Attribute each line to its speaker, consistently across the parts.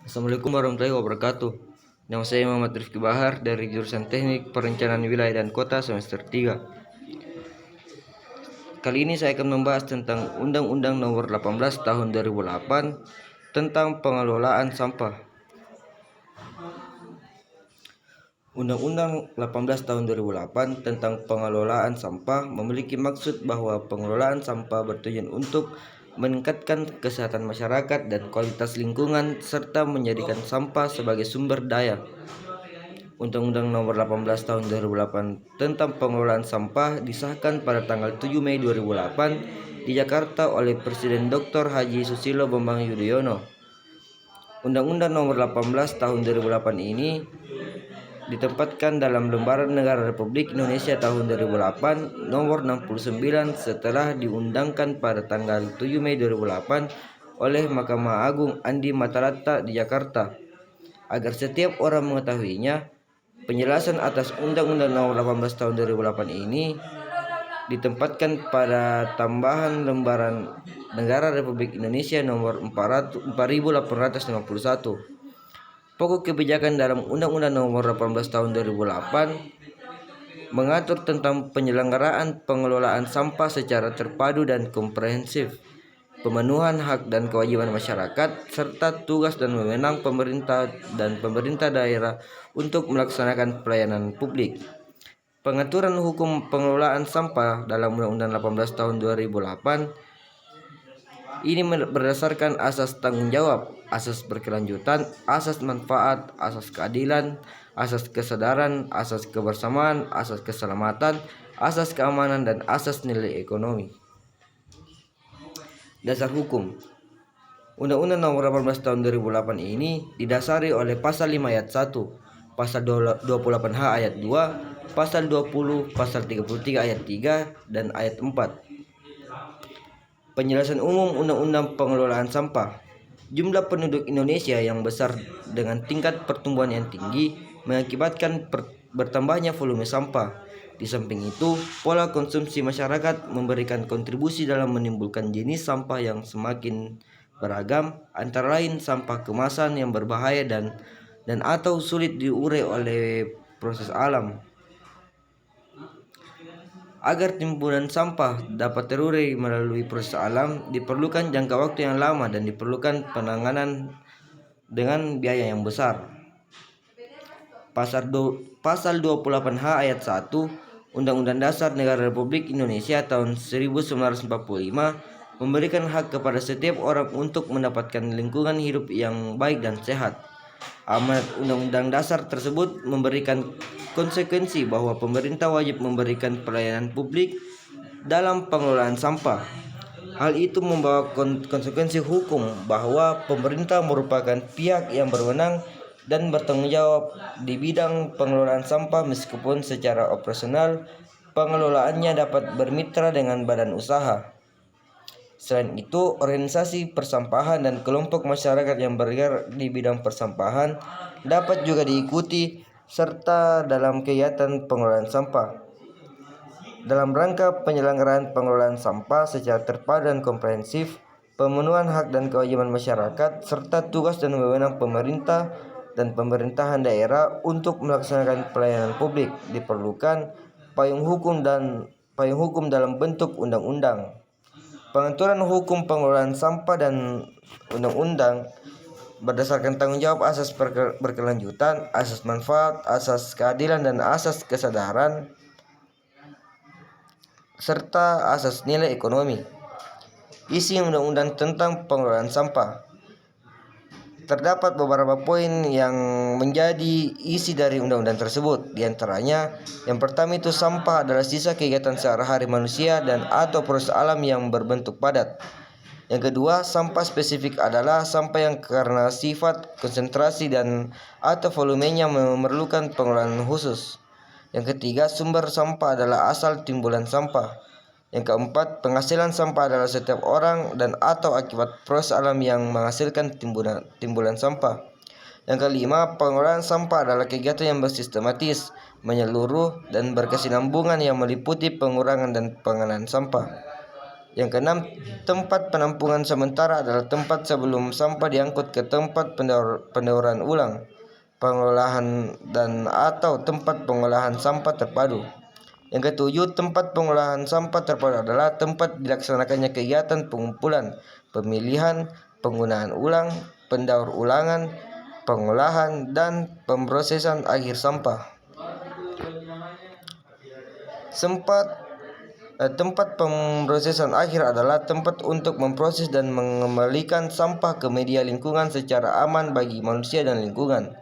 Speaker 1: Assalamualaikum warahmatullahi wabarakatuh. Nama saya Muhammad Rifki Bahar dari jurusan Teknik Perencanaan Wilayah dan Kota semester 3. Kali ini saya akan membahas tentang Undang-Undang Nomor 18 Tahun 2008 tentang pengelolaan sampah. Undang-Undang 18 Tahun 2008 tentang pengelolaan sampah memiliki maksud bahwa pengelolaan sampah bertujuan untuk meningkatkan kesehatan masyarakat dan kualitas lingkungan serta menjadikan sampah sebagai sumber daya. Undang-Undang Nomor 18 Tahun 2008 tentang pengelolaan sampah disahkan pada tanggal 7 Mei 2008 di Jakarta oleh Presiden Dr. Haji Susilo Bambang Yudhoyono. Undang-Undang Nomor 18 Tahun 2008 ini ditempatkan dalam Lembaran Negara Republik Indonesia tahun 2008 nomor 69 setelah diundangkan pada tanggal 7 Mei 2008 oleh Mahkamah Agung Andi Matarata di Jakarta. Agar setiap orang mengetahuinya, penjelasan atas Undang-Undang Nomor 18 Tahun 2008 ini ditempatkan pada tambahan Lembaran Negara Republik Indonesia nomor 4851. Pokok kebijakan dalam Undang-Undang Nomor 18 Tahun 2008 mengatur tentang penyelenggaraan pengelolaan sampah secara terpadu dan komprehensif, pemenuhan hak dan kewajiban masyarakat, serta tugas dan wewenang pemerintah dan pemerintah daerah untuk melaksanakan pelayanan publik. Pengaturan hukum pengelolaan sampah dalam Undang-Undang 18 Tahun 2008 ini berdasarkan asas tanggung jawab, asas berkelanjutan, asas manfaat, asas keadilan, asas kesadaran, asas kebersamaan, asas keselamatan, asas keamanan, dan asas nilai ekonomi. Dasar hukum. Undang-Undang Nomor 18 Tahun 2008 ini didasari oleh Pasal 5 Ayat 1, Pasal 28H Ayat 2, Pasal 20, Pasal 33 Ayat 3, dan Ayat 4. Penjelasan umum Undang-Undang Pengelolaan Sampah. Jumlah penduduk Indonesia yang besar dengan tingkat pertumbuhan yang tinggi mengakibatkan bertambahnya volume sampah. Di samping itu, pola konsumsi masyarakat memberikan kontribusi dalam menimbulkan jenis sampah yang semakin beragam, antara lain sampah kemasan yang berbahaya dan atau sulit diurai oleh proses alam. Agar timbunan sampah dapat terurai melalui proses alam, diperlukan jangka waktu yang lama dan diperlukan penanganan dengan biaya yang besar. Pasal 28H Ayat 1 Undang-Undang Dasar Negara Republik Indonesia tahun 1945 memberikan hak kepada setiap orang untuk mendapatkan lingkungan hidup yang baik dan sehat. Amanat Undang-Undang Dasar tersebut memberikan konsekuensi bahwa pemerintah wajib memberikan pelayanan publik dalam pengelolaan sampah. Hal itu membawa konsekuensi hukum bahwa pemerintah merupakan pihak yang berwenang dan bertanggung jawab di bidang pengelolaan sampah meskipun secara operasional pengelolaannya dapat bermitra dengan badan usaha. Selain itu, organisasi persampahan dan kelompok masyarakat yang bergerak di bidang persampahan dapat juga diikuti serta dalam kegiatan pengelolaan sampah. Dalam rangka penyelenggaraan pengelolaan sampah secara terpadu dan komprehensif, pemenuhan hak dan kewajiban masyarakat, serta tugas dan wewenang pemerintah dan pemerintahan daerah untuk melaksanakan pelayanan publik, diperlukan payung hukum dalam bentuk undang-undang. Pengaturan hukum pengelolaan sampah dan undang-undang berdasarkan tanggung jawab, asas berkelanjutan, asas manfaat, asas keadilan dan asas kesadaran, serta asas nilai ekonomi. Isi undang-undang tentang pengelolaan sampah. Terdapat beberapa poin yang menjadi isi dari undang-undang tersebut. Di antaranya, yang pertama itu sampah adalah sisa kegiatan sehari-hari manusia dan atau proses alam yang berbentuk padat. Yang kedua, sampah spesifik adalah sampah yang karena sifat, konsentrasi dan atau volumenya memerlukan pengelolaan khusus. Yang ketiga, sumber sampah adalah asal timbulan sampah. Yang keempat, penghasilan sampah adalah setiap orang dan atau akibat proses alam yang menghasilkan timbulan sampah. Yang kelima, pengelolaan sampah adalah kegiatan yang bersistematis, menyeluruh, dan berkesinambungan yang meliputi pengurangan dan pengenalan sampah. Yang keenam, tempat penampungan sementara adalah tempat sebelum sampah diangkut ke tempat pendauran ulang, pengolahan dan atau tempat pengolahan sampah terpadu. Yang ketujuh, tempat pengolahan sampah terpadu adalah tempat dilaksanakannya kegiatan pengumpulan, pemilihan, penggunaan ulang, pendaur ulangan, pengolahan, dan pemrosesan akhir sampah. Tempat pemrosesan akhir adalah tempat untuk memproses dan mengembalikan sampah ke media lingkungan secara aman bagi manusia dan lingkungan.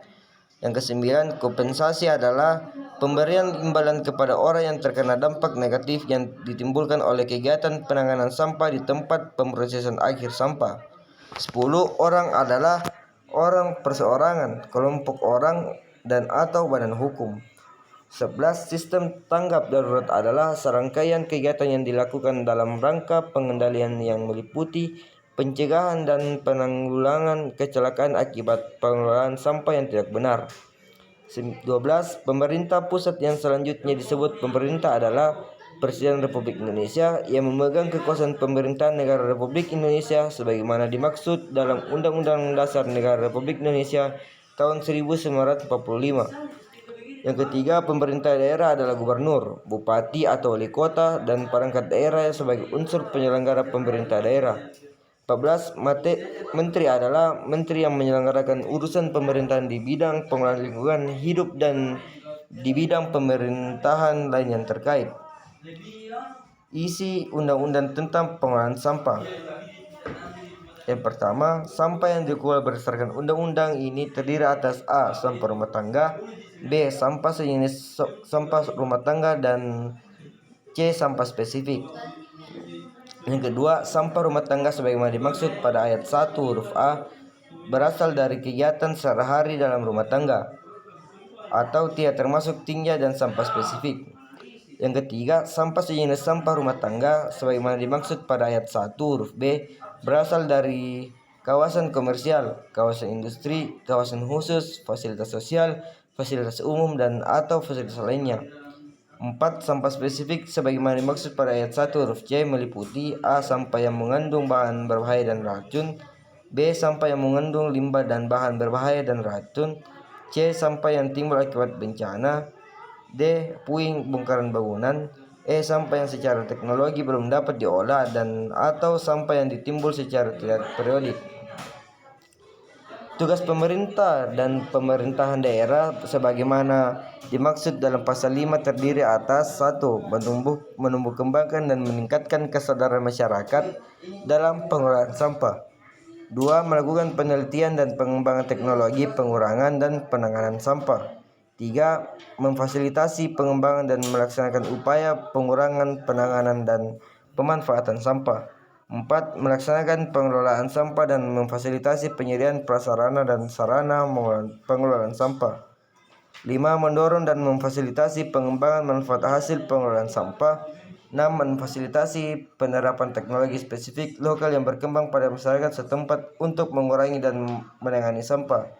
Speaker 1: Yang kesembilan, kompensasi adalah pemberian imbalan kepada orang yang terkena dampak negatif yang ditimbulkan oleh kegiatan penanganan sampah di tempat pemrosesan akhir sampah. 10. Orang adalah orang perseorangan, kelompok orang, dan atau badan hukum. 11. Sistem tanggap darurat adalah serangkaian kegiatan yang dilakukan dalam rangka pengendalian yang meliputi pencegahan dan penanggulangan kecelakaan akibat pengelolaan sampah yang tidak benar. 12. Pemerintah pusat yang selanjutnya disebut pemerintah adalah Presiden Republik Indonesia yang memegang kekuasaan pemerintahan Negara Republik Indonesia sebagaimana dimaksud dalam Undang-Undang Dasar Negara Republik Indonesia tahun 1945. Yang ketiga, pemerintah daerah adalah gubernur, bupati atau wali kota, dan perangkat daerah sebagai unsur penyelenggara pemerintah daerah. 14. Menteri adalah menteri yang menyelenggarakan urusan pemerintahan di bidang pengelolaan lingkungan hidup dan di bidang pemerintahan lain yang terkait. Isi undang-undang tentang pengelolaan sampah. Yang pertama, sampah yang dikelola berdasarkan undang-undang ini terdiri atas A. Sampah rumah tangga, B. Sampah sejenis sampah rumah tangga, dan C. Sampah spesifik. Yang kedua, sampah rumah tangga sebagaimana dimaksud pada ayat 1 huruf A berasal dari kegiatan sehari-hari dalam rumah tangga atau tidak termasuk tinja dan sampah spesifik. Yang ketiga, sampah sejenis sampah rumah tangga sebagaimana dimaksud pada ayat 1 huruf B berasal dari kawasan komersial, kawasan industri, kawasan khusus, fasilitas sosial, fasilitas umum, dan atau fasilitas lainnya. 4. Sampah spesifik sebagaimana dimaksud pada ayat 1 huruf C meliputi A. Sampah yang mengandung bahan berbahaya dan racun, B. Sampah yang mengandung limbah dan bahan berbahaya dan racun, C. Sampah yang timbul akibat bencana, D. Puing bongkaran bangunan, E. Sampah yang secara teknologi belum dapat diolah, dan atau sampah yang ditimbul secara tidak periodik. Tugas pemerintah dan pemerintahan daerah sebagaimana dimaksud dalam pasal 5 terdiri atas 1. Menumbuh kembangkan dan meningkatkan kesadaran masyarakat dalam pengelolaan sampah. 2. Melakukan penelitian dan pengembangan teknologi pengurangan dan penanganan sampah. 3. Memfasilitasi pengembangan dan melaksanakan upaya pengurangan, penanganan, dan pemanfaatan sampah. 4. Melaksanakan pengelolaan sampah dan memfasilitasi penyediaan prasarana dan sarana pengelolaan sampah. 5. Mendorong dan memfasilitasi pengembangan manfaat hasil pengelolaan sampah. 6. Memfasilitasi penerapan teknologi spesifik lokal yang berkembang pada masyarakat setempat untuk mengurangi dan menangani sampah.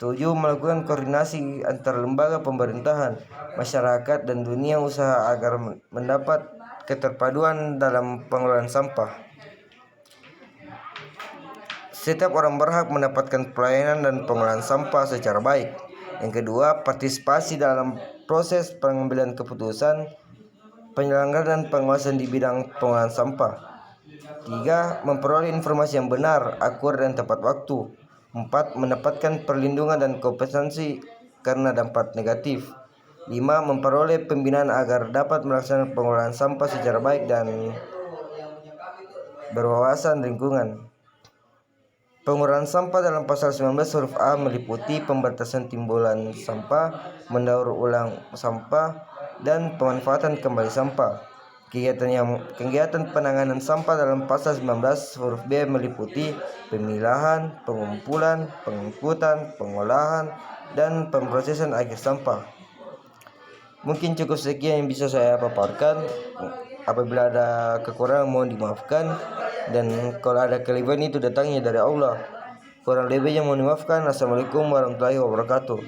Speaker 1: 7. Melakukan koordinasi antar lembaga pemerintahan, masyarakat, dan dunia usaha agar mendapat keterpaduan dalam pengelolaan sampah. Setiap orang berhak mendapatkan pelayanan dan pengelolaan sampah secara baik. Yang kedua, partisipasi dalam proses pengambilan keputusan, penyelenggaraan dan pengawasan di bidang pengelolaan sampah. 3. Memperoleh informasi yang benar, akurat, dan tepat waktu. 4. Mendapatkan perlindungan dan kompensasi karena dampak negatif. 5. Memperoleh pembinaan agar dapat melaksanakan pengelolaan sampah secara baik dan berwawasan lingkungan. Pengurangan sampah dalam pasal 19 huruf A meliputi pembatasan timbulan sampah, mendaur ulang sampah, dan pemanfaatan kembali sampah. Kegiatan penanganan sampah dalam pasal 19 huruf B meliputi pemilahan, pengumpulan, pengangkutan, pengolahan, dan pemrosesan akhir sampah. Mungkin cukup sekian yang bisa saya paparkan. Apabila ada kekurangan mohon dimaafkan, dan kalau ada kelebihan itu datangnya dari Allah. Kurang lebihnya mohon dimaafkan. Assalamualaikum warahmatullahi wabarakatuh.